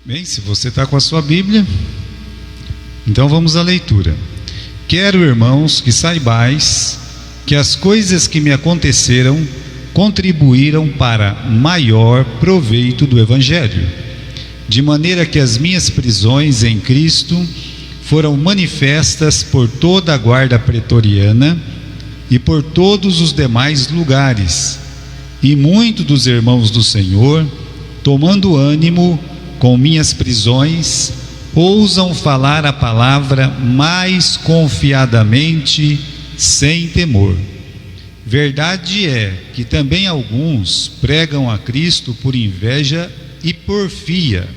Bem, se você está com a sua Bíblia, então vamos à leitura. Quero, irmãos, que saibais que as coisas que me aconteceram contribuíram para maior proveito do Evangelho, de maneira que as minhas prisões em Cristo foram manifestas por toda a guarda pretoriana e por todos os demais lugares, e muitos dos irmãos do Senhor, tomando ânimo com minhas prisões, ousam falar a palavra mais confiadamente, sem temor. Verdade é que também alguns pregam a Cristo por inveja e porfia,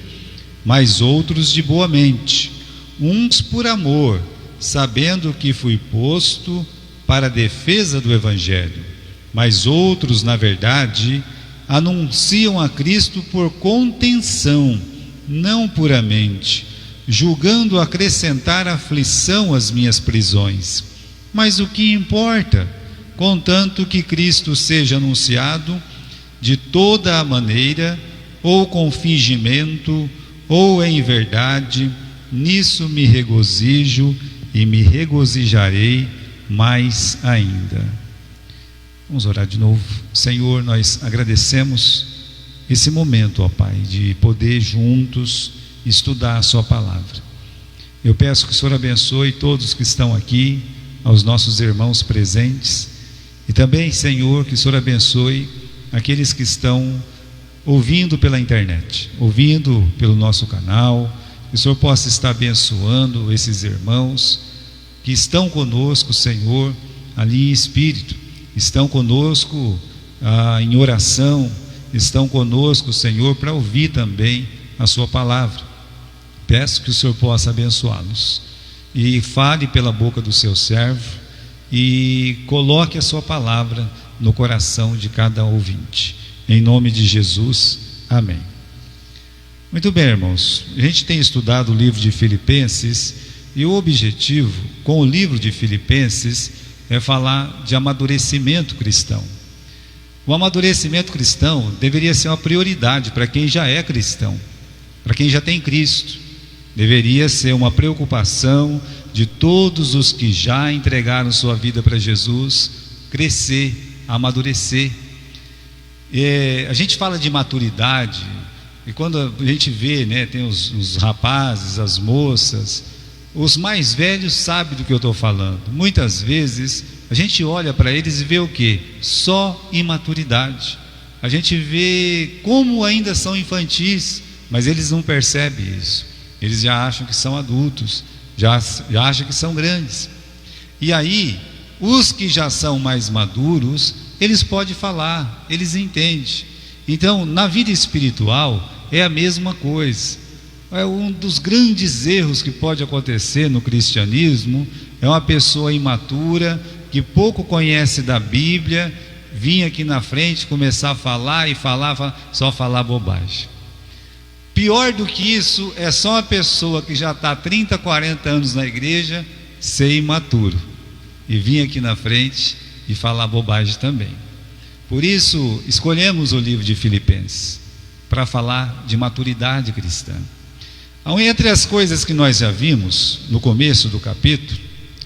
mas outros de boa mente, uns por amor, sabendo que fui posto para a defesa do Evangelho, mas outros, na verdade, anunciam a Cristo por contenção, não puramente, julgando acrescentar aflição às minhas prisões. Mas o que importa, contanto que Cristo seja anunciado de toda a maneira, ou com fingimento, ou em verdade, nisso me regozijo e me regozijarei mais ainda. Vamos orar de novo. Senhor, nós agradecemos esse momento, ó Pai, de poder juntos estudar a sua palavra. Eu peço que o Senhor abençoe todos que estão aqui, aos nossos irmãos presentes, e também, Senhor, que o Senhor abençoe aqueles que estão ouvindo pela internet, ouvindo pelo nosso canal, que o Senhor possa estar abençoando esses irmãos que estão conosco, Senhor, ali em espírito, estão conosco em oração, estão conosco, Senhor, para ouvir também a sua palavra. Peço que o Senhor possa abençoá-los e fale pela boca do seu servo e coloque a sua palavra no coração de cada ouvinte, em nome de Jesus, amém. Muito bem, irmãos, a gente tem estudado o livro de Filipenses, e o objetivo com o livro de Filipenses é falar de amadurecimento cristão. O amadurecimento cristão deveria ser uma prioridade para quem já é cristão, para quem já tem Cristo. Deveria ser uma preocupação de todos os que já entregaram sua vida para Jesus, crescer, amadurecer. A gente fala de maturidade, e quando a gente vê, né, tem os rapazes, as moças, os mais velhos sabem do que eu estou falando. Muitas vezes a gente olha para eles e vê o quê? Só imaturidade. A gente vê como ainda são infantis, mas eles não percebem isso. Eles já acham que são adultos, já acham que são grandes. E aí, os que já são mais maduros, eles podem falar, eles entendem. Então, na vida espiritual é a mesma coisa. É um dos grandes erros que pode acontecer no cristianismo, é uma pessoa imatura, que pouco conhece da Bíblia, vir aqui na frente, começar a falar e só falar bobagem. Pior do que isso, é só uma pessoa que já está 30, 40 anos na igreja, ser imaturo, e vir aqui na frente e falar bobagem também. Por isso, escolhemos o livro de Filipenses, para falar de maturidade cristã. Entre as coisas que nós já vimos no começo do capítulo,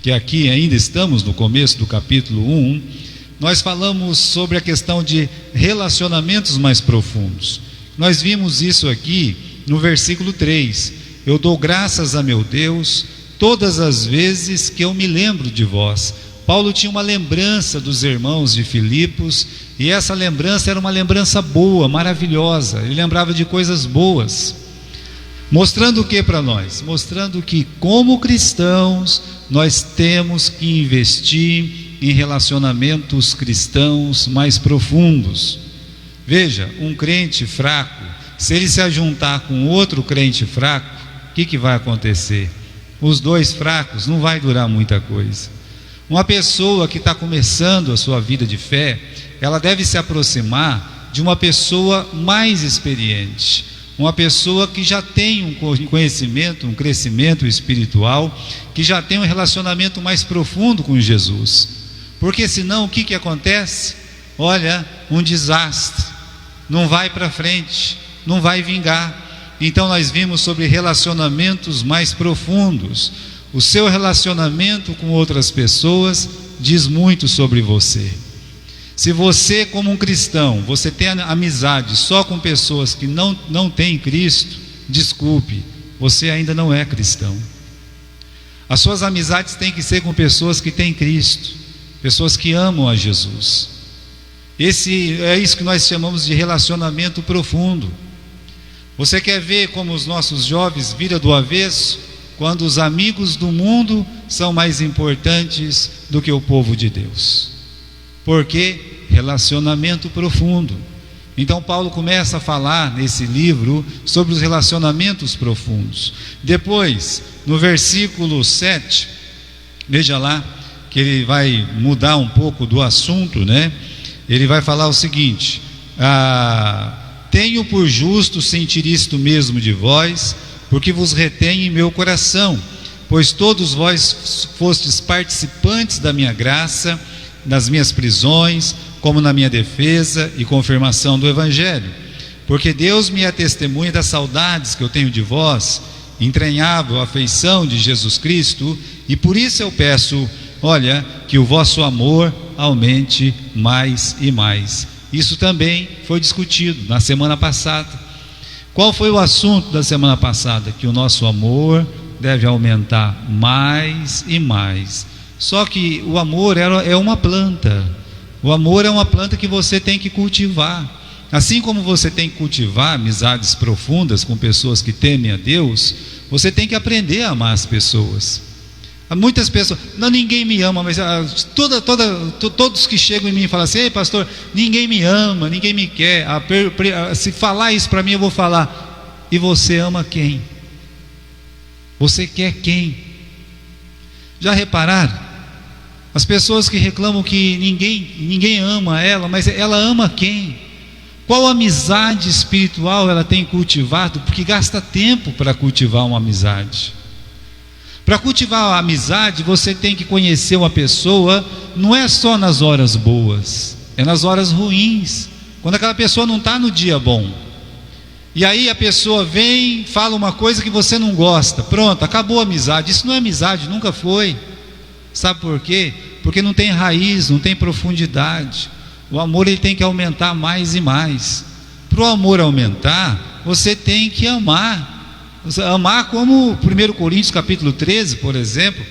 que aqui ainda estamos no começo do capítulo 1, nós falamos sobre a questão de relacionamentos mais profundos. Nós vimos isso aqui no versículo 3. Eu dou graças a meu Deus todas as vezes que eu me lembro de vós. Paulo tinha uma lembrança dos irmãos de Filipos, e essa lembrança era uma lembrança boa, maravilhosa. Ele lembrava de coisas boas. Mostrando o que para nós? Mostrando que, como cristãos, nós temos que investir em relacionamentos cristãos mais profundos. Veja, um crente fraco, se ele se ajuntar com outro crente fraco, o que vai acontecer? Os dois fracos não vai durar muita coisa. Uma pessoa que está começando a sua vida de fé, ela deve se aproximar de uma pessoa mais experiente, uma pessoa que já tem um conhecimento, um crescimento espiritual, que já tem um relacionamento mais profundo com Jesus. Porque senão o que acontece? Olha, um desastre, não vai para frente, não vai vingar. Então nós vimos sobre relacionamentos mais profundos. O seu relacionamento com outras pessoas diz muito sobre você. Se você, como um cristão, você tem amizade só com pessoas que não têm Cristo, desculpe, você ainda não é cristão. As suas amizades têm que ser com pessoas que têm Cristo, pessoas que amam a Jesus. É isso que nós chamamos de relacionamento profundo. Você quer ver como os nossos jovens viram do avesso? Quando os amigos do mundo são mais importantes do que o povo de Deus. Por quê? Relacionamento profundo. Então Paulo começa a falar nesse livro sobre os relacionamentos profundos. Depois, no versículo 7, veja lá que ele vai mudar um pouco do assunto, né? Ele vai falar o seguinte: tenho por justo sentir isto mesmo de vós, porque vos retenho em meu coração, pois todos vós fostes participantes da minha graça, nas minhas prisões, como na minha defesa e confirmação do Evangelho. Porque Deus me é testemunha das saudades que eu tenho de vós, entranhável afeição de Jesus Cristo, e por isso eu peço, olha, que o vosso amor aumente mais e mais. Isso também foi discutido na semana passada. Qual foi o assunto da semana passada? Que o nosso amor deve aumentar mais e mais. Só que o amor é uma planta. O amor é uma planta que você tem que cultivar. Assim como você tem que cultivar amizades profundas com pessoas que temem a Deus, você tem que aprender a amar as pessoas. Há muitas pessoas, não, ninguém me ama, mas todos que chegam em mim e falam assim: ei pastor, ninguém me ama, ninguém me quer. Se falar isso para mim, eu vou falar: e você ama quem? Você quer quem? Já repararam? As pessoas que reclamam que ninguém ama ela, mas ela ama quem? Qual amizade espiritual ela tem cultivado? Porque gasta tempo para cultivar uma amizade. Para cultivar a amizade, você tem que conhecer uma pessoa, não é só nas horas boas, é nas horas ruins, quando aquela pessoa não está no dia bom. E aí a pessoa vem, fala uma coisa que você não gosta, pronto, acabou a amizade. Isso não é amizade, nunca foi. Sabe por quê? Porque não tem raiz, não tem profundidade. O amor ele tem que aumentar mais e mais. Para o amor aumentar, você tem que amar. Amar como 1 Coríntios capítulo 13, por exemplo.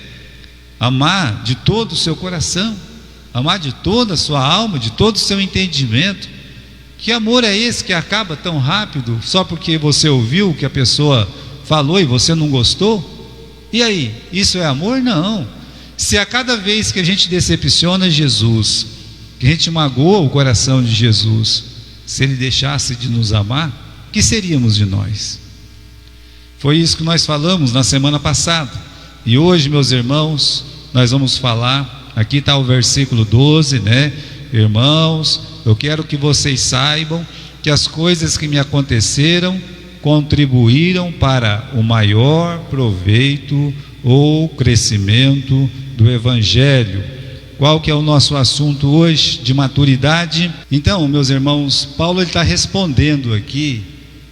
Amar de todo o seu coração, amar de toda a sua alma, de todo o seu entendimento. Que amor é esse que acaba tão rápido só porque você ouviu o que a pessoa falou e você não gostou? E aí, isso é amor? Não. Se a cada vez que a gente decepciona Jesus, que a gente magoa o coração de Jesus, se Ele deixasse de nos amar, o que seríamos de nós? Foi isso que nós falamos na semana passada. E hoje, meus irmãos, nós vamos falar, aqui está o versículo 12, né? Irmãos, eu quero que vocês saibam que as coisas que me aconteceram contribuíram para o maior proveito ou crescimento do Evangelho. Qual que é o nosso assunto hoje? De maturidade. Então, meus irmãos, Paulo está respondendo aqui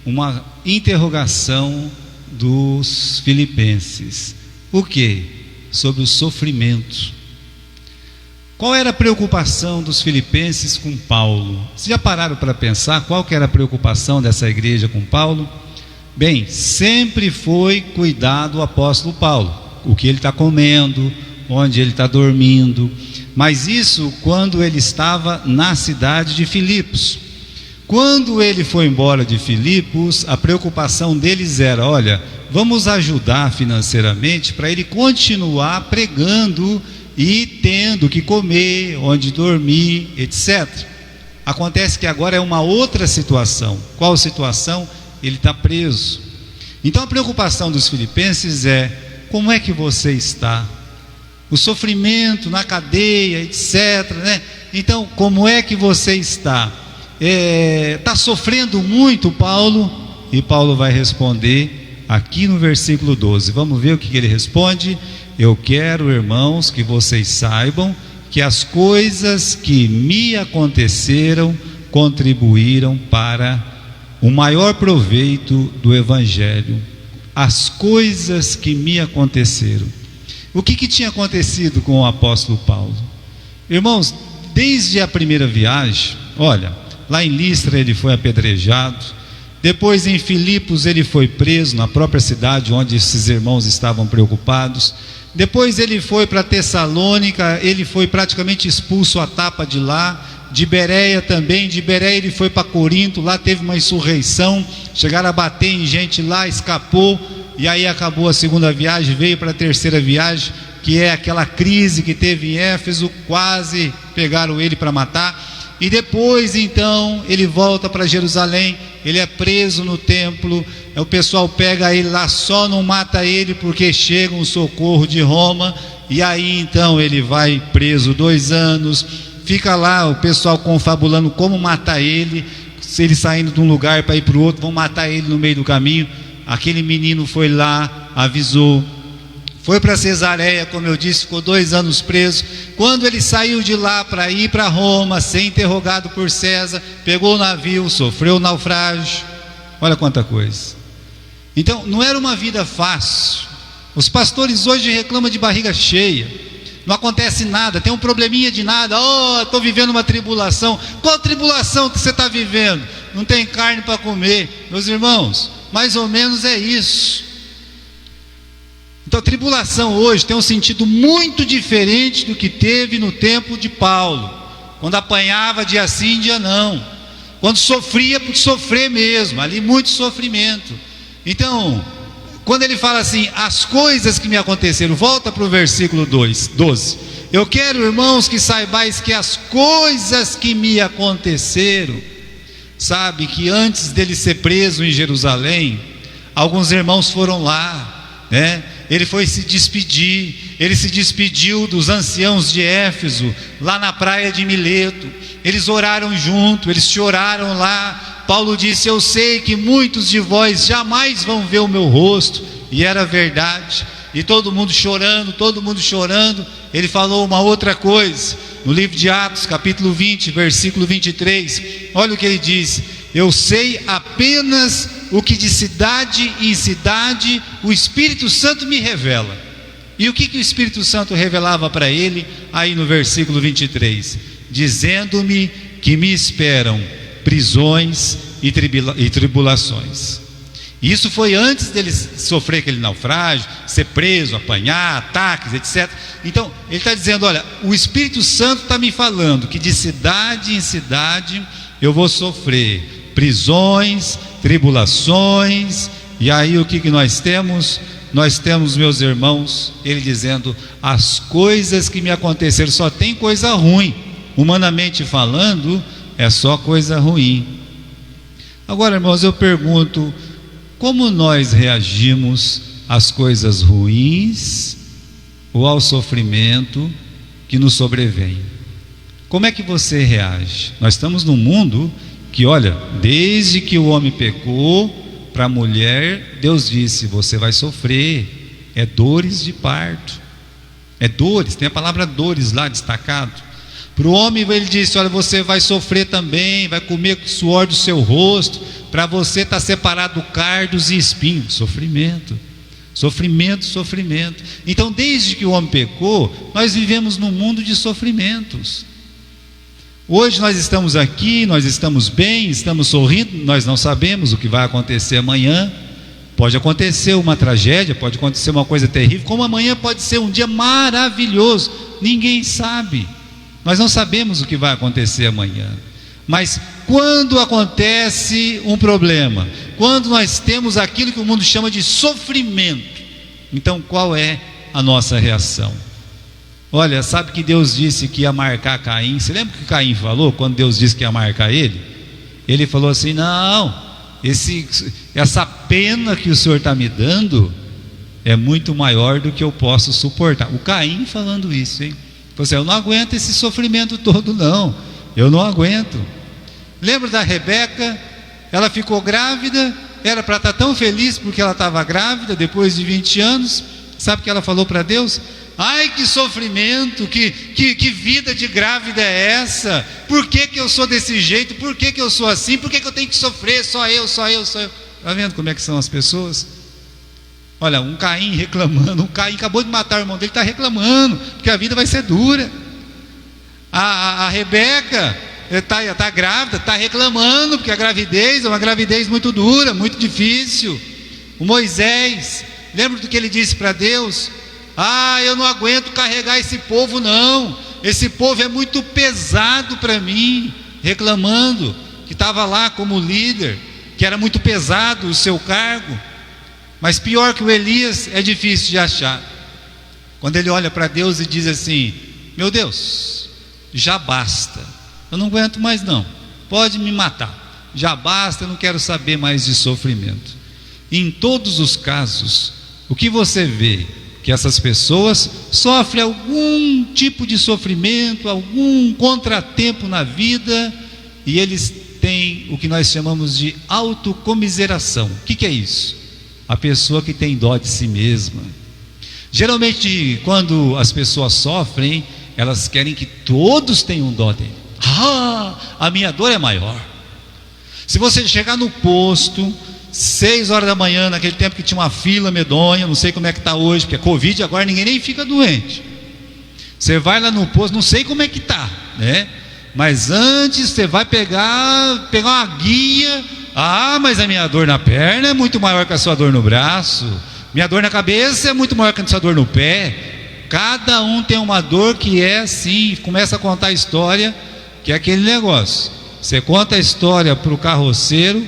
uma interrogação dos filipenses. O que? Sobre o sofrimento. Qual era a preocupação dos filipenses com Paulo? Vocês já pararam para pensar qual que era a preocupação dessa igreja com Paulo? Bem, sempre foi cuidar do apóstolo Paulo, o que ele está comendo, onde ele está dormindo, mas isso quando ele estava na cidade de Filipos. Quando ele foi embora de Filipos, a preocupação deles era: olha, vamos ajudar financeiramente para ele continuar pregando e tendo que comer, onde dormir, etc. Acontece que agora é uma outra situação. Qual situação? Ele está preso. Então a preocupação dos filipenses é: como é que você está? O sofrimento na cadeia, etc, né? Então, como é que você está? Está sofrendo muito, Paulo? E Paulo vai responder aqui no versículo 12. Vamos ver o que ele responde. Eu quero, irmãos, que vocês saibam que as coisas que me aconteceram contribuíram para o maior proveito do Evangelho, as coisas que me aconteceram. O que tinha acontecido com o apóstolo Paulo? Irmãos, desde a primeira viagem, olha, lá em Listra ele foi apedrejado, depois em Filipos ele foi preso na própria cidade onde esses irmãos estavam preocupados. Depois ele foi para Tessalônica, ele foi praticamente expulso à tapa de lá. De Bereia também, de Bereia ele foi para Corinto, lá teve uma insurreição, chegaram a bater em gente lá, escapou, e aí acabou a segunda viagem, veio para a terceira viagem, que é aquela crise que teve em Éfeso, quase pegaram ele para matar, e depois então ele volta para Jerusalém, ele é preso no templo, o pessoal pega ele lá, só não mata ele porque chega um socorro de Roma, e aí então ele vai preso 2 anos, fica lá o pessoal confabulando como matar ele, se ele saindo de um lugar para ir para o outro, vão matar ele no meio do caminho. Aquele menino foi lá, avisou, foi para Cesareia, como eu disse, ficou 2 anos preso. Quando ele saiu de lá para ir para Roma, ser interrogado por César, pegou o navio, sofreu o naufrágio. Olha quanta coisa. Então não era uma vida fácil. Os pastores hoje reclamam de barriga cheia, não acontece nada, tem um probleminha de nada, estou vivendo uma tribulação. Qual tribulação que você está vivendo? Não tem carne para comer. Meus irmãos, mais ou menos é isso. Então a tribulação hoje tem um sentido muito diferente do que teve no tempo de Paulo, quando apanhava dia sim, dia não, quando sofria por sofrer mesmo, ali muito sofrimento. Então, quando ele fala assim, as coisas que me aconteceram, volta para o versículo 12. Eu quero, irmãos, que saibais que as coisas que me aconteceram, sabe que antes dele ser preso em Jerusalém, alguns irmãos foram lá, né? Ele foi se despedir, ele se despediu dos anciãos de Éfeso, lá na praia de Mileto, eles oraram junto, eles choraram lá. Paulo disse, eu sei que muitos de vós jamais vão ver o meu rosto, e era verdade, e todo mundo chorando. Ele falou uma outra coisa, no livro de Atos, capítulo 20, versículo 23, olha o que ele diz, eu sei apenas o que de cidade em cidade o Espírito Santo me revela. E o que o Espírito Santo revelava para ele, aí no versículo 23, dizendo-me que me esperam prisões e tribulações. Isso foi antes dele sofrer aquele naufrágio, ser preso, apanhar, ataques, etc. Então ele está dizendo, olha, o Espírito Santo está me falando que de cidade em cidade eu vou sofrer prisões, tribulações. E aí o que nós temos? Nós temos, meus irmãos, ele dizendo, as coisas que me aconteceram, só tem coisa ruim, humanamente falando, é só coisa ruim. Agora, irmãos, eu pergunto, como nós reagimos às coisas ruins ou ao sofrimento que nos sobrevém? Como é que você reage? Nós estamos num mundo que, olha, desde que o homem pecou, para a mulher, Deus disse, você vai sofrer, é dores de parto, é dores, tem a palavra dores lá destacado. Para o homem ele disse, olha, você vai sofrer também, vai comer o suor do seu rosto, para você estar separado cardos e espinhos, sofrimento. Então desde que o homem pecou, nós vivemos num mundo de sofrimentos. Hoje nós estamos aqui, nós estamos bem, estamos sorrindo, nós não sabemos o que vai acontecer amanhã. Pode acontecer uma tragédia, pode acontecer uma coisa terrível, como amanhã pode ser um dia maravilhoso, ninguém sabe. Nós não sabemos o que vai acontecer amanhã. Mas quando acontece um problema, quando nós temos aquilo que o mundo chama de sofrimento, então qual é a nossa reação? Olha, sabe que Deus disse que ia marcar Caim? Você lembra o que Caim falou quando Deus disse que ia marcar ele? Ele falou assim, não, essa pena que o Senhor está me dando é muito maior do que eu posso suportar. O Caim falando isso, hein? Você, eu não aguento esse sofrimento todo, não. Eu não aguento. Lembra da Rebeca? Ela ficou grávida, era para estar tão feliz porque ela estava grávida, depois de 20 anos. Sabe o que ela falou para Deus? Ai, que sofrimento, que vida de grávida é essa? Por que eu sou desse jeito? Por que eu sou assim? Por que eu tenho que sofrer? Só eu. Está vendo como é que são as pessoas? Olha, um Caim reclamando. Um Caim acabou de matar o irmão dele, está reclamando, porque a vida vai ser dura. A Rebeca está grávida, está reclamando, porque a gravidez é uma gravidez muito dura, muito difícil. O Moisés, lembra do que ele disse para Deus? Eu não aguento carregar esse povo não, esse povo é muito pesado para mim, reclamando, que estava lá como líder, que era muito pesado o seu cargo. Mas pior que o Elias é difícil de achar, quando ele olha para Deus e diz assim: meu Deus, já basta, eu não aguento mais não, pode me matar, já basta, eu não quero saber mais de sofrimento. E em todos os casos, o que você vê? Que essas pessoas sofrem algum tipo de sofrimento, algum contratempo na vida, e eles têm o que nós chamamos de autocomiseração. O que é isso? A pessoa que tem dó de si mesma. Geralmente, quando as pessoas sofrem, elas querem que todos tenham dó dele. A minha dor é maior. Se você chegar no posto 6 horas da manhã, naquele tempo que tinha uma fila medonha, não sei como é que está hoje, porque a Covid agora ninguém nem fica doente. Você vai lá no posto, não sei como é que está, né? Mas antes você vai pegar uma guia. Mas a minha dor na perna é muito maior que a sua dor no braço. Minha dor na cabeça é muito maior que a sua dor no pé. Cada um tem uma dor que é assim. Começa a contar a história, que é aquele negócio. Você conta a história para o carroceiro,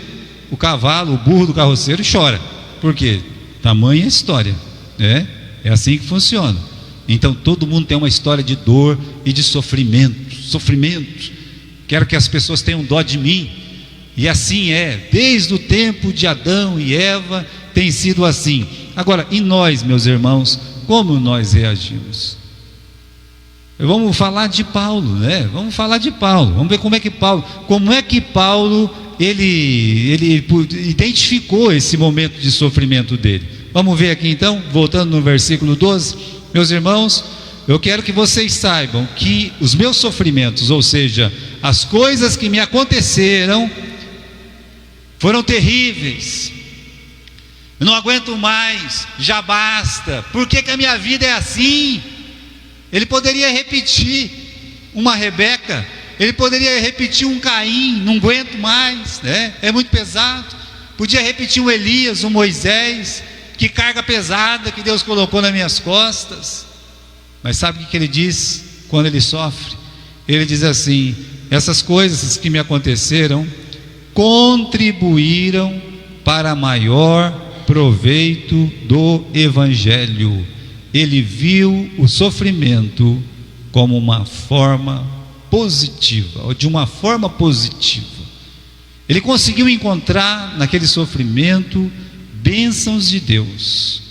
o cavalo, o burro do carroceiro chora. Por quê? Tamanha história, né? É assim que funciona. Então todo mundo tem uma história de dor e de sofrimento. Quero que as pessoas tenham dó de mim. E assim é, desde o tempo de Adão e Eva tem sido assim. Agora, e nós, meus irmãos, como nós reagimos? Vamos falar de Paulo, né? Vamos falar de Paulo. Vamos ver como é que Paulo ele identificou esse momento de sofrimento dele. Vamos ver aqui então, voltando no versículo 12. Meus irmãos, eu quero que vocês saibam que os meus sofrimentos, ou seja, as coisas que me aconteceram, foram terríveis. Eu não aguento mais, já basta. Por que a minha vida é assim? Ele poderia repetir uma Rebeca, ele poderia repetir um Caim, não aguento mais, né? É muito pesado. Podia repetir um Elias, um Moisés, que carga pesada que Deus colocou nas minhas costas. Mas sabe o que ele diz quando ele sofre? Ele diz assim: essas coisas que me aconteceram contribuíram para maior proveito do Evangelho. Ele viu o sofrimento como uma forma positiva, ou de uma forma positiva. Ele conseguiu encontrar naquele sofrimento bênçãos de Deus.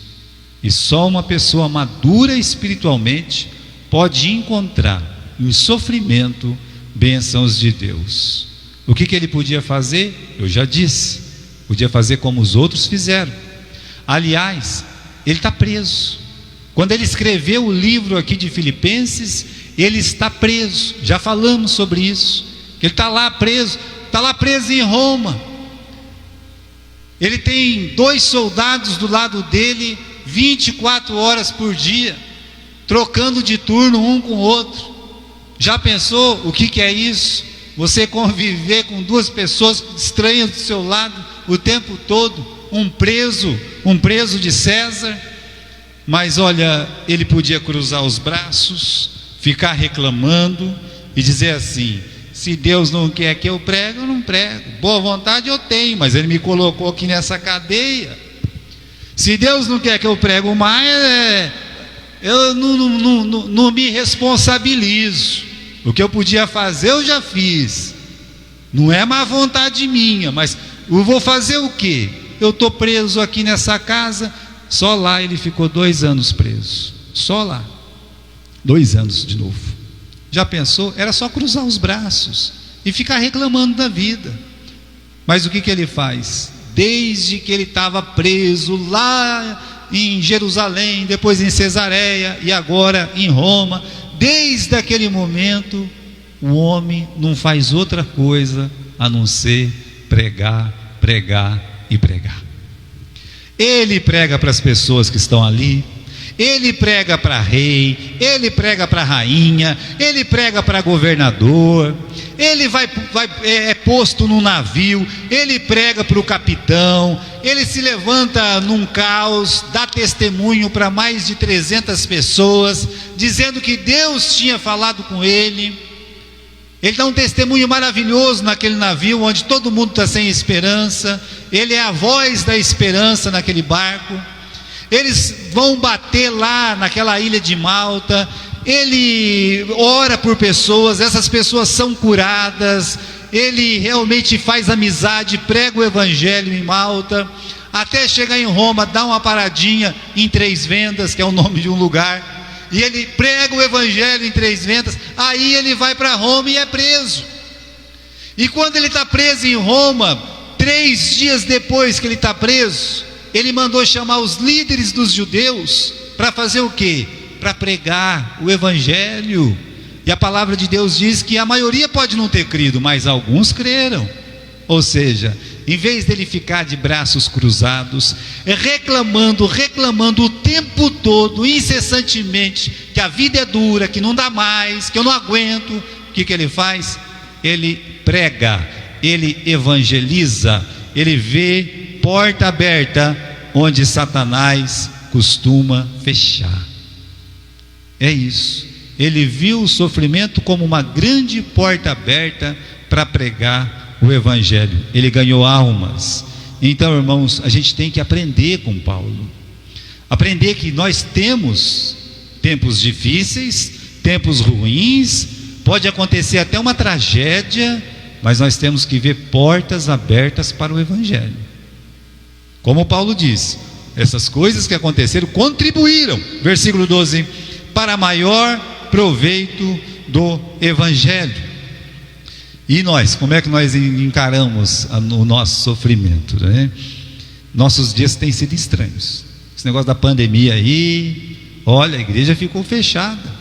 E só uma pessoa madura espiritualmente pode encontrar em sofrimento bênçãos de Deus. O que ele podia fazer? Eu já disse, podia fazer como os outros fizeram. Aliás, ele está preso. Quando ele escreveu o livro aqui de Filipenses, ele está preso. Já falamos sobre isso. Ele está lá preso em Roma. Ele tem 2 soldados do lado dele 24 horas por dia, trocando de turno um com o outro. Já pensou o que é isso? Você conviver com 2 pessoas estranhas do seu lado o tempo todo, um preso de César. Mas olha, ele podia cruzar os braços, ficar reclamando e dizer assim: se Deus não quer que eu prego, eu não prego. Boa vontade eu tenho, mas Ele me colocou aqui nessa cadeia. Se Deus não quer que eu prego mais, eu não me responsabilizo. O que eu podia fazer, eu já fiz. Não é má vontade minha, mas eu vou fazer o quê? Eu estou preso aqui nessa casa. Só lá ele ficou 2 anos preso. Só lá. 2 anos de novo. Já pensou? Era só cruzar os braços e ficar reclamando da vida. Mas o que ele faz? Desde que ele estava preso lá em Jerusalém, depois em Cesareia e agora em Roma. Desde aquele momento, o homem não faz outra coisa a não ser pregar, pregar e pregar. Ele prega para as pessoas que estão ali, ele prega para rei, ele prega para rainha, ele prega para governador, ele é posto num navio, ele prega para o capitão, ele se levanta num caos, dá testemunho para mais de 300 pessoas, dizendo que Deus tinha falado com ele. Ele dá um testemunho maravilhoso naquele navio, onde todo mundo está sem esperança. Ele é a voz da esperança naquele barco. Eles vão bater lá naquela ilha de Malta. Ele ora por pessoas, essas pessoas são curadas. Ele realmente faz amizade, prega o evangelho em Malta, até chegar em Roma, dá uma paradinha em Três Vendas, que é o nome de um lugar, e ele prega o evangelho em Três Vendas. Aí ele vai para Roma e é preso. E quando ele está preso em Roma, 3 dias depois que ele está preso, ele mandou chamar os líderes dos judeus para fazer o quê? Para pregar o evangelho. E a palavra de Deus diz que a maioria pode não ter crido, mas alguns creram. Ou seja, em vez dele ficar de braços cruzados, reclamando o tempo todo, incessantemente, que a vida é dura, que não dá mais, que eu não aguento, o que ele faz? Ele prega, ele evangeliza, ele vê porta aberta onde Satanás costuma fechar. É isso. Ele viu o sofrimento como uma grande porta aberta para pregar o evangelho. Ele ganhou almas. Então, irmãos, a gente tem que aprender com Paulo. Aprender que nós temos tempos difíceis, tempos ruins, pode acontecer até uma tragédia, mas nós temos que ver portas abertas para o evangelho. Como Paulo diz, essas coisas que aconteceram contribuíram, versículo 12, para maior proveito do evangelho. E nós, como é que nós encaramos o nosso sofrimento, né? Nossos dias têm sido estranhos. Esse negócio da pandemia aí, olha, a igreja ficou fechada.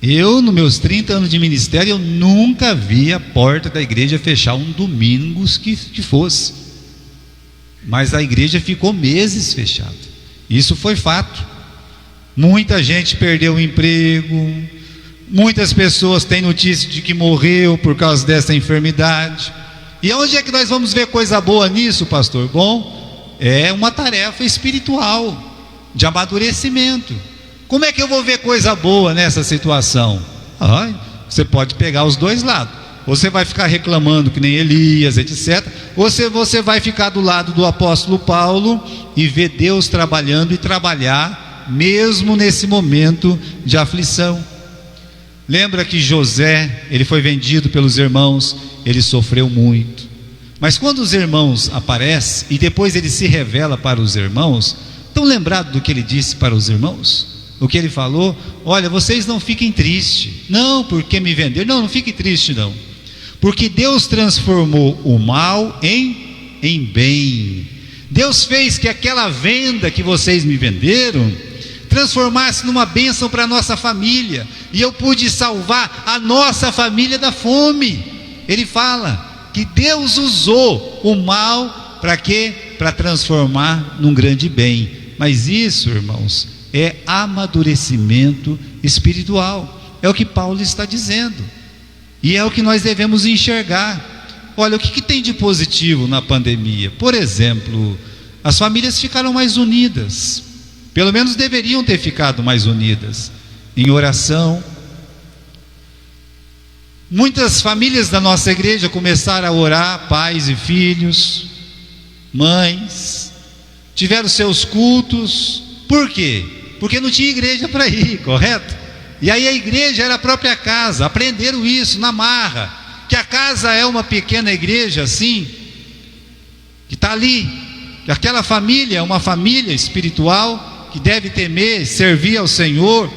Eu, nos meus 30 anos de ministério, eu nunca vi a porta da igreja fechar um domingo que fosse. Mas a igreja ficou meses fechada. Isso foi fato. Muita gente perdeu o emprego, muitas pessoas têm notícia de que morreu por causa dessa enfermidade. E onde é que nós vamos ver coisa boa nisso, pastor? Bom, é uma tarefa espiritual, de amadurecimento. Como é que eu vou ver coisa boa nessa situação? Você pode pegar os dois lados. Ou você vai ficar reclamando que nem Elias, etc. Ou você vai ficar do lado do apóstolo Paulo e ver Deus trabalhando e trabalhar mesmo nesse momento de aflição. Lembra que José, ele foi vendido pelos irmãos, ele sofreu muito. Mas quando os irmãos aparecem e depois ele se revela para os irmãos, estão lembrados do que ele disse para os irmãos? O que ele falou? Olha, vocês não fiquem tristes. Não, porque me venderam. Não fiquem tristes não. Porque Deus transformou o mal em bem. Deus fez que aquela venda que vocês me venderam transformasse numa bênção para a nossa família. E eu pude salvar a nossa família da fome. Ele fala que Deus usou o mal para quê? Para transformar num grande bem. Mas isso, irmãos, é amadurecimento espiritual. É o que Paulo está dizendo. E é o que nós devemos enxergar. Olha, o que tem de positivo na pandemia? Por exemplo, as famílias ficaram mais unidas. Pelo menos deveriam ter ficado mais unidas em oração. Muitas famílias da nossa igreja começaram a orar, pais e filhos, mães, tiveram seus cultos. Por quê? Porque não tinha igreja para ir, correto? E aí a igreja era a própria casa. Aprenderam isso na marra, que a casa é uma pequena igreja assim, que está ali, que aquela família é uma família espiritual, que deve temer, servir ao Senhor.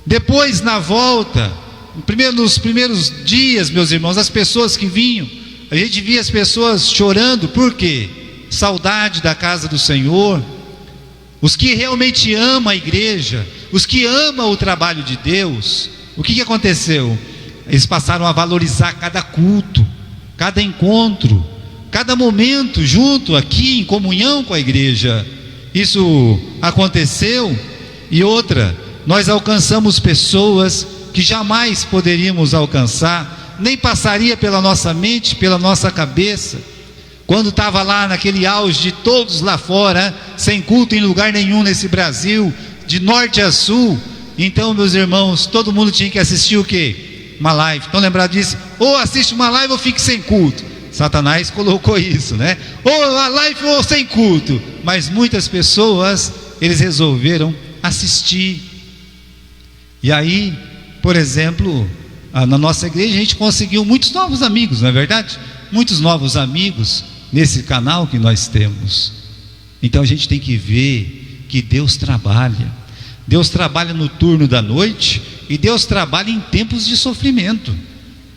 Depois, na volta, nos primeiros dias, meus irmãos, as pessoas que vinham, a gente via as pessoas chorando. Por quê? Saudade da casa do Senhor. os que realmente amam a igreja, os que amam o trabalho de Deus, o que aconteceu? Eles passaram a valorizar cada culto, cada encontro, cada momento junto aqui em comunhão com a igreja. Isso aconteceu. E outra, nós alcançamos pessoas que jamais poderíamos alcançar, nem passaria pela nossa mente, pela nossa cabeça, quando estava lá naquele auge de todos lá fora, sem culto em lugar nenhum nesse Brasil, de norte a sul. Então, meus irmãos, todo mundo tinha que assistir o quê? Uma live. Estão lembrados disso? Ou assiste uma live ou fique sem culto. Satanás colocou isso, né? Ou a live ou sem culto. Mas muitas pessoas, eles resolveram assistir. E aí, por exemplo, na nossa igreja a gente conseguiu muitos novos amigos, não é verdade? Muitos novos amigos nesse canal que nós temos. Então a gente tem que ver que Deus trabalha. Deus trabalha no turno da noite e Deus trabalha em tempos de sofrimento.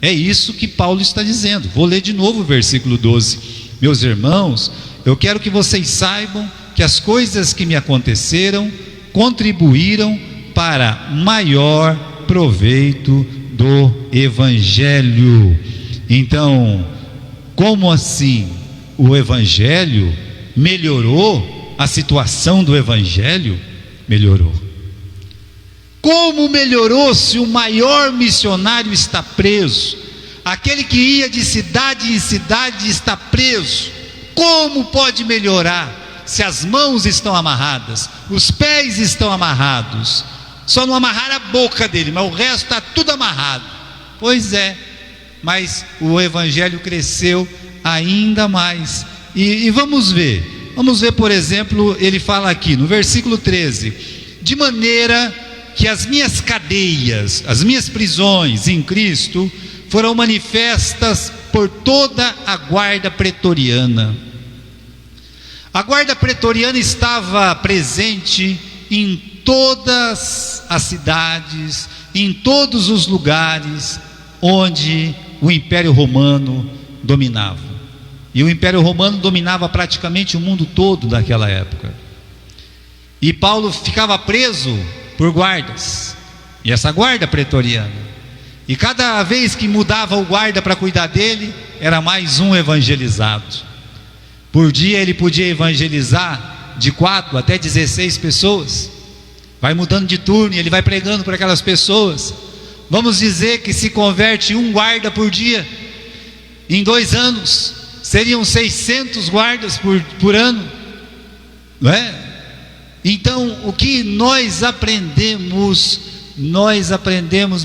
É isso que Paulo está dizendo. Vou ler de novo o versículo 12. Meus irmãos, eu quero que vocês saibam que as coisas que me aconteceram contribuíram para maior proveito do Evangelho. Então, como assim o Evangelho melhorou? A situação do Evangelho melhorou. Como melhorou se o maior missionário está preso? Aquele que ia de cidade em cidade está preso. Como pode melhorar se as mãos estão amarradas, os pés estão amarrados? Só não amarrar a boca dele, mas o resto está tudo amarrado. Pois é, mas o Evangelho cresceu ainda mais. E vamos ver, por exemplo, ele fala aqui no versículo 13: de maneira que as minhas cadeias, as minhas prisões em Cristo foram manifestas por toda a guarda pretoriana. A guarda pretoriana estava presente em todas as cidades, em todos os lugares onde o Império Romano dominava. E o Império Romano dominava praticamente o mundo todo naquela época. E Paulo ficava preso por guardas, e essa guarda pretoriana, e cada vez que mudava o guarda para cuidar dele, era mais um evangelizado. Por dia ele podia evangelizar de 4 até 16 pessoas. Vai mudando de turno e ele vai pregando para aquelas pessoas. Vamos dizer que se converte um guarda por dia. Em 2 anos seriam 600 guardas por ano, não é? Então, o que nós aprendemos,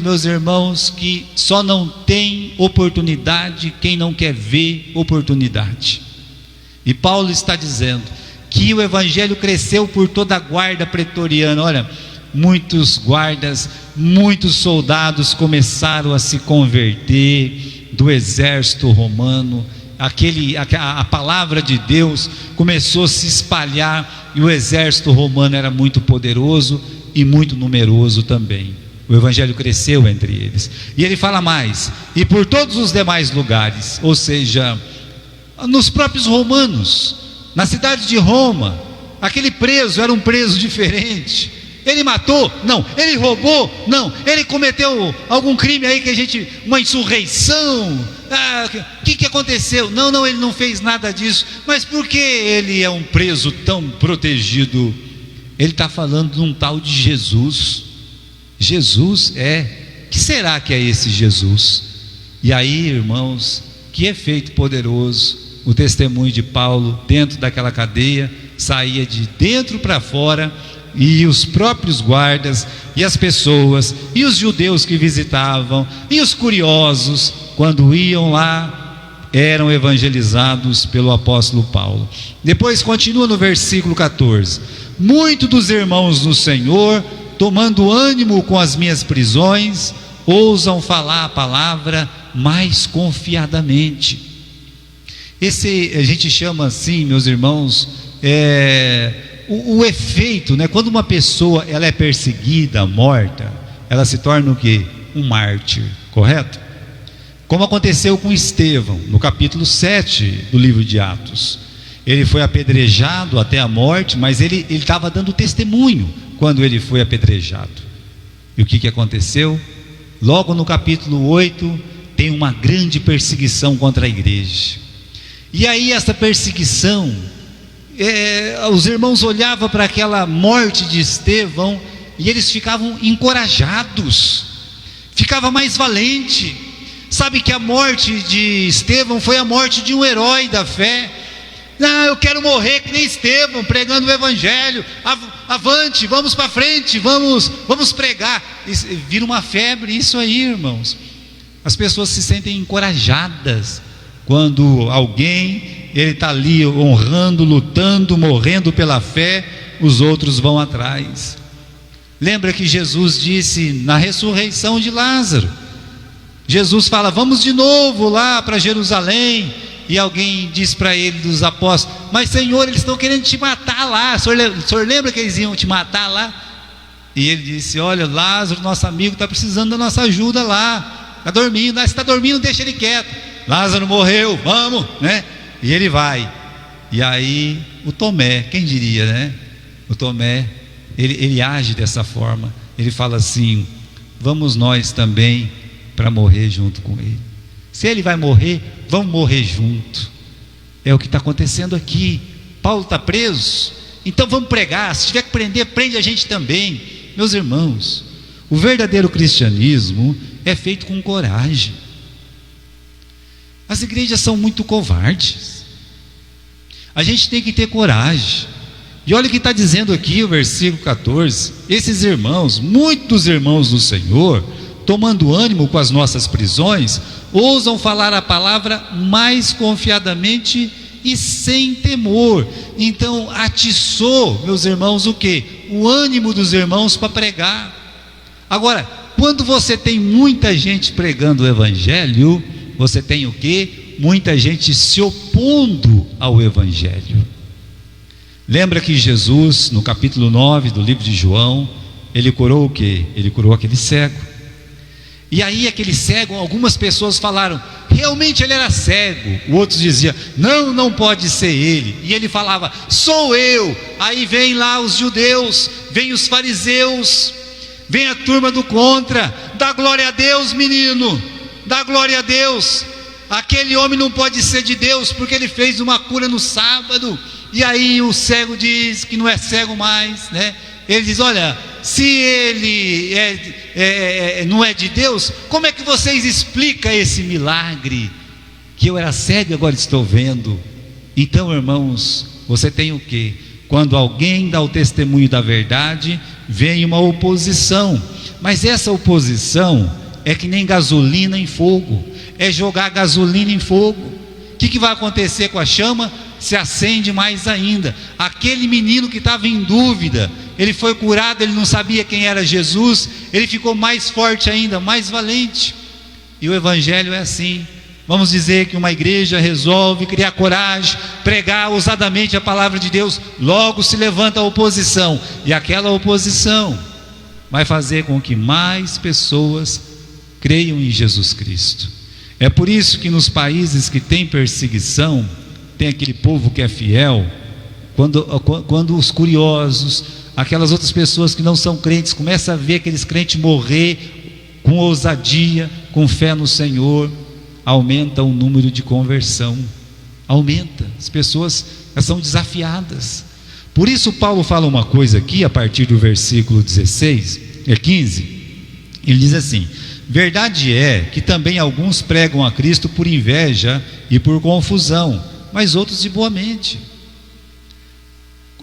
meus irmãos, que só não tem oportunidade quem não quer ver oportunidade. E Paulo está dizendo que o Evangelho cresceu por toda a guarda pretoriana. Olha, muitos guardas, muitos soldados começaram a se converter do exército romano. A palavra de Deus começou a se espalhar, e o exército romano era muito poderoso e muito numeroso também. O Evangelho cresceu entre eles. E ele fala mais: e por todos os demais lugares, ou seja, nos próprios romanos, na cidade de Roma, aquele preso era um preso diferente. Ele matou? Não. Ele roubou? Não. Ele cometeu algum crime aí uma insurreição? O que aconteceu? Não, ele não fez nada disso. Mas por que ele é um preso tão protegido? Ele está falando de um tal de Jesus. Jesus que será que é esse Jesus? E aí, irmãos, que efeito poderoso o testemunho de Paulo dentro daquela cadeia, saía de dentro para fora. E os próprios guardas, e as pessoas, e os judeus que visitavam, e os curiosos, quando iam lá, eram evangelizados pelo apóstolo Paulo. Depois continua no versículo 14: muitos dos irmãos no Senhor, tomando ânimo com as minhas prisões, ousam falar a palavra mais confiadamente. Esse a gente chama assim, meus irmãos, o efeito, né? Quando uma pessoa ela é perseguida, morta, ela se torna o quê? Um mártir, correto? Como aconteceu com Estevão, no capítulo 7 do livro de Atos. Ele foi apedrejado até a morte, mas ele estava dando testemunho quando ele foi apedrejado. E o que aconteceu? Logo no capítulo 8, tem uma grande perseguição contra a igreja. E aí essa perseguição, os irmãos olhavam para aquela morte de Estevão e eles ficavam encorajados, ficava mais valente. Sabe que a morte de Estevão foi a morte de um herói da fé. Eu quero morrer que nem Estevão, pregando o evangelho. Avante, vamos para frente, vamos pregar. Vira uma febre isso aí, irmãos. As pessoas se sentem encorajadas quando alguém, ele está ali honrando, lutando, morrendo pela fé, os outros vão atrás. Lembra que Jesus disse na ressurreição de Lázaro, Jesus fala, vamos de novo lá para Jerusalém. E alguém diz para ele, dos apóstolos, mas Senhor, eles estão querendo te matar lá. O senhor lembra que eles iam te matar lá? E ele disse, olha, Lázaro, nosso amigo, está precisando da nossa ajuda lá, está dormindo. Se está dormindo, deixa ele quieto. Lázaro morreu, vamos, né? E ele vai. E aí o Tomé, quem diria, né? O Tomé, ele age dessa forma. Ele fala assim, vamos nós também para morrer junto com ele. Se ele vai morrer, vamos morrer junto. É o que está acontecendo aqui. Paulo está preso, então vamos pregar. Se tiver que prender, prende a gente também. Meus irmãos, o verdadeiro cristianismo é feito com coragem. As igrejas são muito covardes. A gente tem que ter coragem. E olha o que está dizendo aqui o versículo 14. Esses irmãos, muitos irmãos do Senhor, tomando ânimo com as nossas prisões, ousam falar a palavra mais confiadamente e sem temor. Então atiçou, meus irmãos, o que? O ânimo dos irmãos para pregar. Agora, quando você tem muita gente pregando o evangelho, você tem o que? Muita gente se opondo ao evangelho. Lembra que Jesus, no capítulo 9 do livro de João, ele curou o que? Ele curou aquele cego. E aí aquele cego, algumas pessoas falaram, realmente ele era cego. Outros diziam, não pode ser ele. E ele falava, sou eu. Aí vem lá os judeus, vem os fariseus, vem a turma do contra. Dá glória a Deus, menino, dá glória a Deus. Aquele homem não pode ser de Deus, porque ele fez uma cura no sábado. E aí o cego diz que não é cego mais, né? Ele diz, olha, se ele não é de Deus, como é que vocês explicam esse milagre? Que eu era cego e agora estou vendo. Então, irmãos, você tem o quê? Quando alguém dá o testemunho da verdade, vem uma oposição. Mas essa oposição é que nem gasolina em fogo. É jogar gasolina em fogo. O que vai acontecer com a chama? Se acende mais ainda. Aquele menino que estava em dúvida, ele foi curado, ele não sabia quem era Jesus, ele ficou mais forte ainda, mais valente. E o evangelho é assim. Vamos dizer que uma igreja resolve criar coragem, pregar ousadamente a palavra de Deus, logo se levanta a oposição, e aquela oposição vai fazer com que mais pessoas creiam em Jesus Cristo. É por isso que nos países que tem perseguição, tem aquele povo que é fiel. Quando os curiosos, aquelas outras pessoas que não são crentes, começam a ver aqueles crentes morrer com ousadia, com fé no Senhor, aumenta o número de conversão, aumenta, as pessoas são desafiadas. Por isso Paulo fala uma coisa aqui, a partir do versículo 15, ele diz assim: verdade é que também alguns pregam a Cristo por inveja e por confusão, mas outros de boa mente.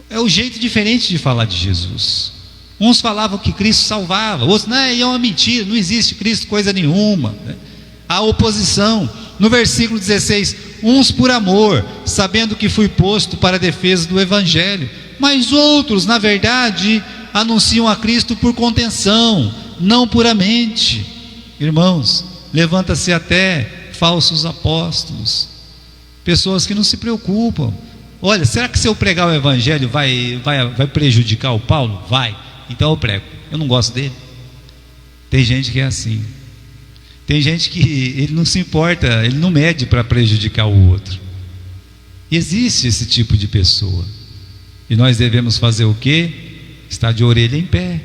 É o jeito diferente de falar de Jesus. Uns falavam que Cristo salvava, outros, não, é uma mentira, não existe Cristo coisa nenhuma. A oposição. No versículo 16, uns por amor, sabendo que fui posto para a defesa do evangelho, mas outros, na verdade, anunciam a Cristo por contenção, não puramente. Irmãos, levanta-se até falsos apóstolos, pessoas que não se preocupam. Olha, será que se eu pregar o evangelho vai prejudicar o Paulo? Vai, então eu prego, eu não gosto dele. Tem gente que é assim. Tem gente que ele não se importa, ele não mede para prejudicar o outro. Existe esse tipo de pessoa. E nós devemos fazer o quê? Estar de orelha em pé.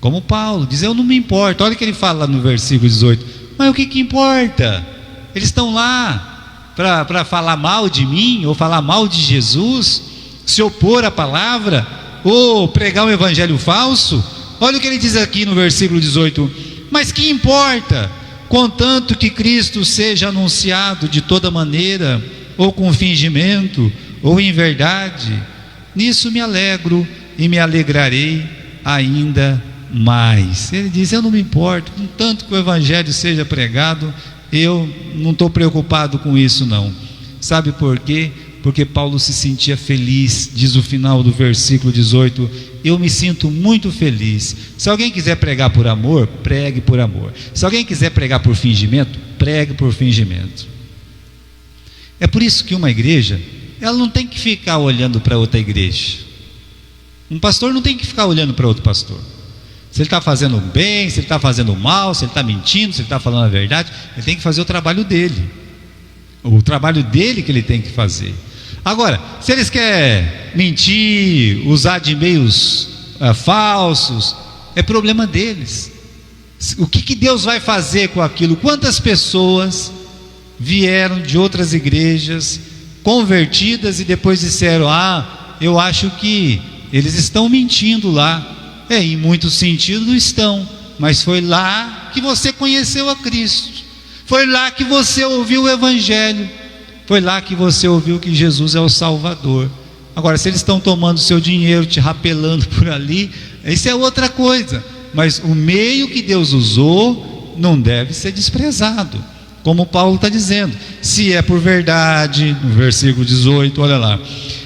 Como Paulo diz, eu não me importo. Olha o que ele fala no versículo 18. Mas o que importa? Eles estão lá para falar mal de mim, ou falar mal de Jesus, se opor à palavra, ou pregar um evangelho falso. Olha o que ele diz aqui no versículo 18. Mas que importa? Contanto que Cristo seja anunciado de toda maneira, ou com fingimento, ou em verdade, nisso me alegro e me alegrarei ainda mais. Ele diz, eu não me importo, contanto que o evangelho seja pregado, eu não estou preocupado com isso não. Sabe por quê? Porque Paulo se sentia feliz, diz o final do versículo 18, eu me sinto muito feliz. Se alguém quiser pregar por amor, pregue por amor. Se alguém quiser pregar por fingimento, pregue por fingimento. É por isso que uma igreja, ela não tem que ficar olhando para outra igreja. Um pastor não tem que ficar olhando para outro pastor. Se ele está fazendo bem, se ele está fazendo mal, se ele está mentindo, se ele está falando a verdade, ele tem que fazer o trabalho dele. O trabalho dele que ele tem que fazer. Agora, se eles querem mentir, usar de meios falsos, é problema deles. O que Deus vai fazer com aquilo? Quantas pessoas vieram de outras igrejas, convertidas, e depois disseram, eu acho que eles estão mentindo lá. Em muitos sentidos estão, mas foi lá que você conheceu a Cristo, foi lá que você ouviu o evangelho, foi lá que você ouviu que Jesus é o Salvador. Agora, se eles estão tomando seu dinheiro, te rapelando por ali, isso é outra coisa, mas o meio que Deus usou não deve ser desprezado, como Paulo está dizendo. Se é por verdade, no versículo 18, olha lá,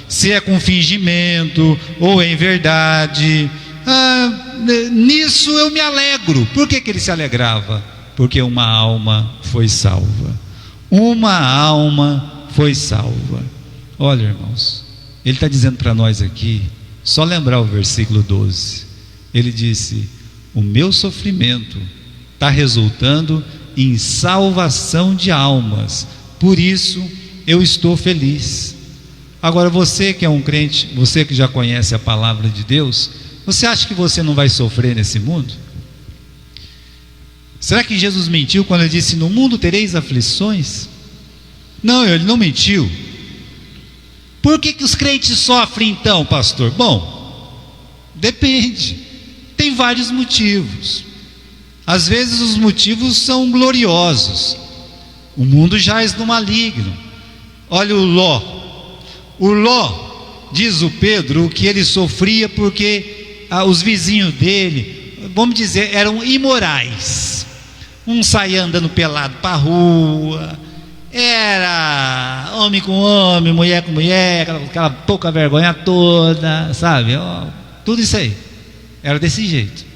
se é com fingimento ou em verdade, nisso eu me alegro. Por que ele se alegrava? Porque uma alma foi salva. Uma alma foi salva. Olha, irmãos, ele está dizendo para nós aqui, só lembrar o versículo 12, ele disse, o meu sofrimento está resultando em salvação de almas, por isso eu estou feliz. Agora, você que é um crente, você que já conhece a palavra de Deus, você acha que você não vai sofrer nesse mundo? Será que Jesus mentiu quando ele disse, no mundo tereis aflições? Não, ele não mentiu. Por que os crentes sofrem então, pastor? Bom, depende, tem vários motivos. Às vezes os motivos são gloriosos. O mundo jaz no maligno. Olha o Ló, diz o Pedro, que ele sofria porque os vizinhos dele, vamos dizer, eram imorais. Um saía andando pelado para a rua, era homem com homem, mulher com mulher, aquela pouca vergonha toda, sabe? Tudo isso aí, era desse jeito.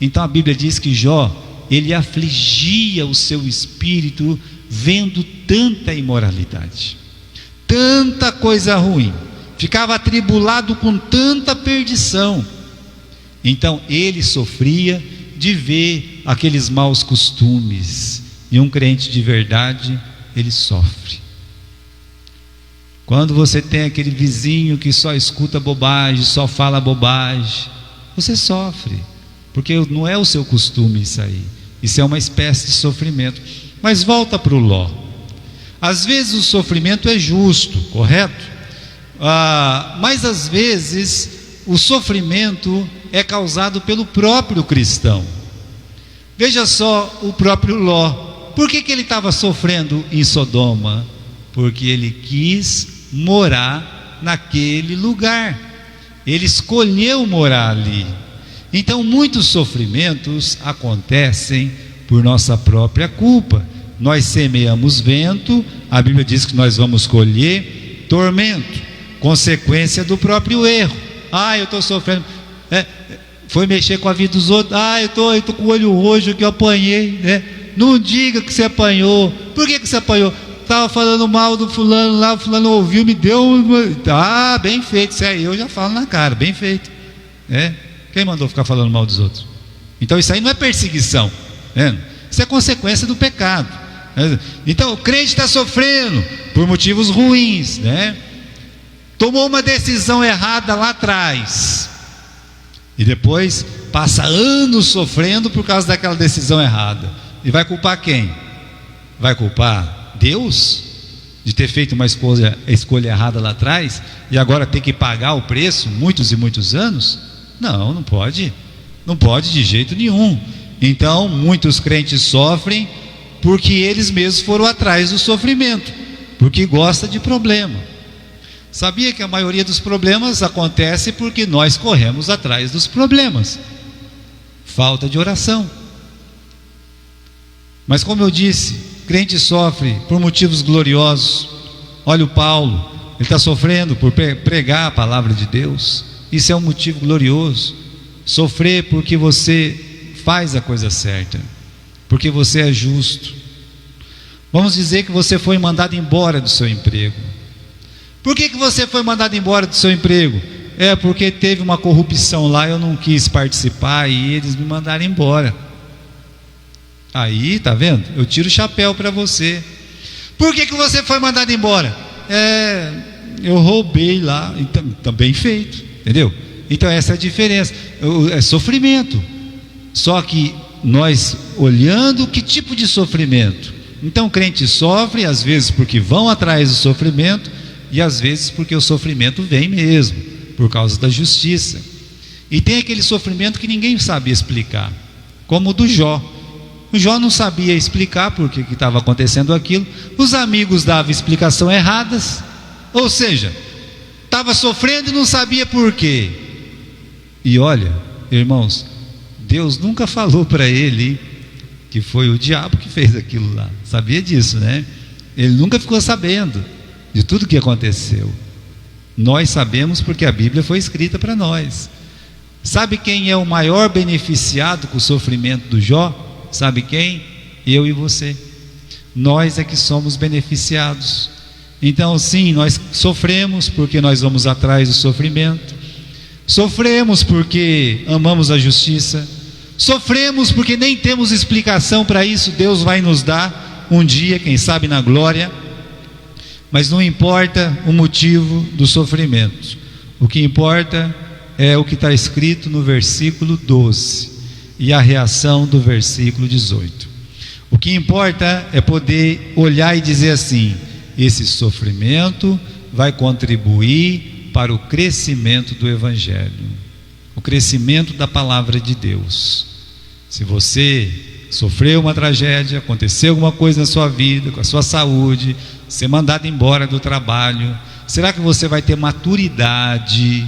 Então a Bíblia diz que Jó, ele afligia o seu espírito vendo tanta imoralidade, tanta coisa ruim, ficava atribulado com tanta perdição. Então ele sofria de ver aqueles maus costumes, e um crente de verdade, ele sofre. Quando você tem aquele vizinho que só escuta bobagem, só fala bobagem, você sofre, porque não é o seu costume isso aí, isso é uma espécie de sofrimento. Mas volta para o Ló. Às vezes o sofrimento é justo, correto? Mas às vezes o sofrimento é causado pelo próprio cristão. Veja só o próprio Ló. Por que ele estava sofrendo em Sodoma? Porque ele quis morar naquele lugar, ele escolheu morar ali. Então muitos sofrimentos acontecem por nossa própria culpa. Nós semeamos vento, a Bíblia diz que nós vamos colher tormento, consequência do próprio erro. Eu estou sofrendo, foi mexer com a vida dos outros. Eu estou com o olho roxo que eu apanhei, né? Não diga que você apanhou. Por que você apanhou? Estava falando mal do fulano lá, o fulano ouviu, me deu bem feito. Isso aí eu já falo na cara, bem feito. Quem mandou ficar falando mal dos outros? Então isso aí não é perseguição, isso é consequência do pecado. Então o crente está sofrendo, por motivos ruins, né? Tomou uma decisão errada lá atrás e depois passa anos sofrendo por causa daquela decisão errada. E vai culpar quem? Vai culpar Deus de ter feito uma escolha errada lá atrás e agora ter que pagar o preço muitos e muitos anos? Não, não pode. Não pode de jeito nenhum. Então, muitos crentes sofrem porque eles mesmos foram atrás do sofrimento, porque gostam de problema. Sabia que a maioria dos problemas acontece porque nós corremos atrás dos problemas. Falta de oração. Mas como eu disse, crente sofre por motivos gloriosos. Olha o Paulo, ele está sofrendo por pregar a palavra de Deus. Isso é um motivo glorioso. Sofrer porque você faz a coisa certa, porque você é justo. Vamos dizer que você foi mandado embora do seu emprego. Por que você foi mandado embora do seu emprego? É porque teve uma corrupção lá, eu não quis participar e eles me mandaram embora. Aí, tá vendo? Eu tiro o chapéu para você. Por que você foi mandado embora? Eu roubei lá, então, bem feito, entendeu? Então essa é a diferença. É sofrimento. Só que nós olhando que tipo de sofrimento. Então o crente sofre às vezes porque vão atrás do sofrimento e às vezes porque o sofrimento vem mesmo, por causa da justiça. E tem aquele sofrimento que ninguém sabe explicar, como o do Jó. O Jó não sabia explicar por que estava acontecendo aquilo. Os amigos davam explicação erradas, ou seja, estava sofrendo e não sabia por quê. E olha, irmãos, Deus nunca falou para ele que foi o diabo que fez aquilo lá. Sabia disso, né? Ele nunca ficou sabendo de tudo que aconteceu. Nós sabemos porque a Bíblia foi escrita para nós. Sabe quem é o maior beneficiado com o sofrimento do Jó? Sabe quem? Eu e você. Nós é que somos beneficiados. Então sim, nós sofremos porque nós vamos atrás do sofrimento. Sofremos porque amamos a justiça. Sofremos porque nem temos explicação para isso. Deus vai nos dar um dia, quem sabe na glória. Mas não importa o motivo do sofrimento. O que importa é o que está escrito no versículo 12 e a reação do versículo 18. O que importa é poder olhar e dizer assim: esse sofrimento vai contribuir para o crescimento do Evangelho, o crescimento da palavra de Deus. Se você sofreu uma tragédia, aconteceu alguma coisa na sua vida, com a sua saúde, ser mandado embora do trabalho, será que você vai ter maturidade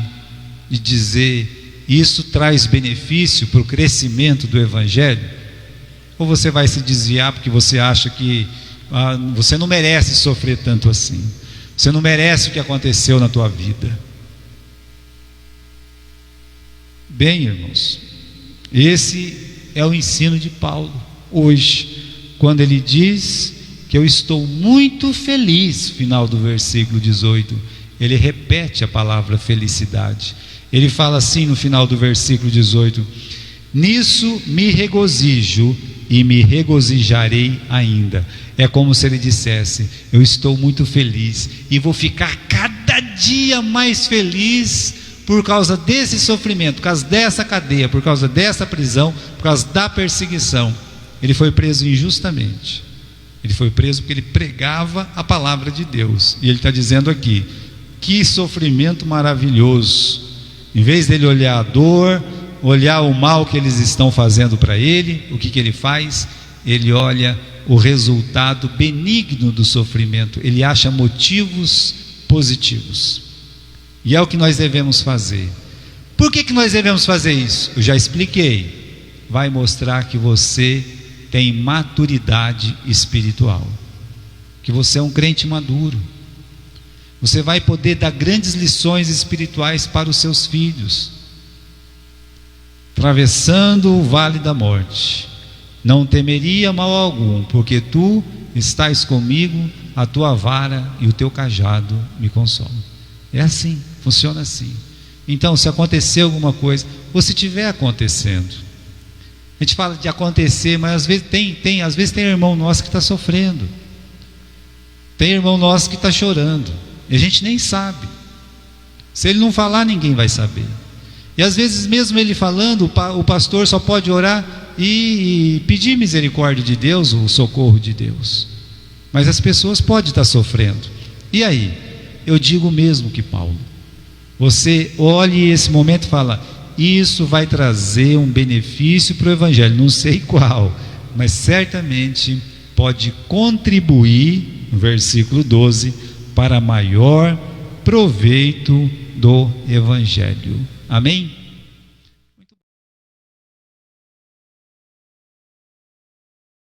de dizer isso traz benefício para o crescimento do Evangelho? Ou você vai se desviar porque você acha que você não merece sofrer tanto assim, você não merece o que aconteceu na tua vida? Bem, irmãos, esse é o ensino de Paulo hoje, quando ele diz que eu estou muito feliz. Final do versículo 18, ele repete a palavra felicidade. Ele fala assim no final do versículo 18: nisso me regozijo e me regozijarei ainda. É como se ele dissesse: eu estou muito feliz e vou ficar cada dia mais feliz por causa desse sofrimento, por causa dessa cadeia, por causa dessa prisão, por causa da perseguição. Ele foi preso injustamente. Ele foi preso porque ele pregava a palavra de Deus. E ele está dizendo aqui: que sofrimento maravilhoso. Em vez dele olhar a dor, olhar o mal que eles estão fazendo para ele, o que ele faz? Ele olha o resultado benigno do sofrimento. Ele acha motivos positivos. E é o que nós devemos fazer. Por que nós devemos fazer isso? Eu já expliquei. Vai mostrar que você tem maturidade espiritual, que você é um crente maduro. Você vai poder dar grandes lições espirituais para os seus filhos. Atravessando o vale da morte, não temeria mal algum, porque tu estás comigo, a tua vara e o teu cajado me consolam. É assim, funciona assim. Então, se acontecer alguma coisa, ou se estiver acontecendo, a gente fala de acontecer, mas às vezes tem irmão nosso que está sofrendo. Tem irmão nosso que está chorando, e a gente nem sabe. Se ele não falar, ninguém vai saber. E às vezes, mesmo ele falando, o pastor só pode orar e pedir misericórdia de Deus, o socorro de Deus. Mas as pessoas podem estar sofrendo. E aí? Eu digo mesmo que Paulo, você olhe esse momento e fala: isso vai trazer um benefício para o Evangelho, não sei qual, mas certamente pode contribuir, no versículo 12, para maior proveito do Evangelho. Amém?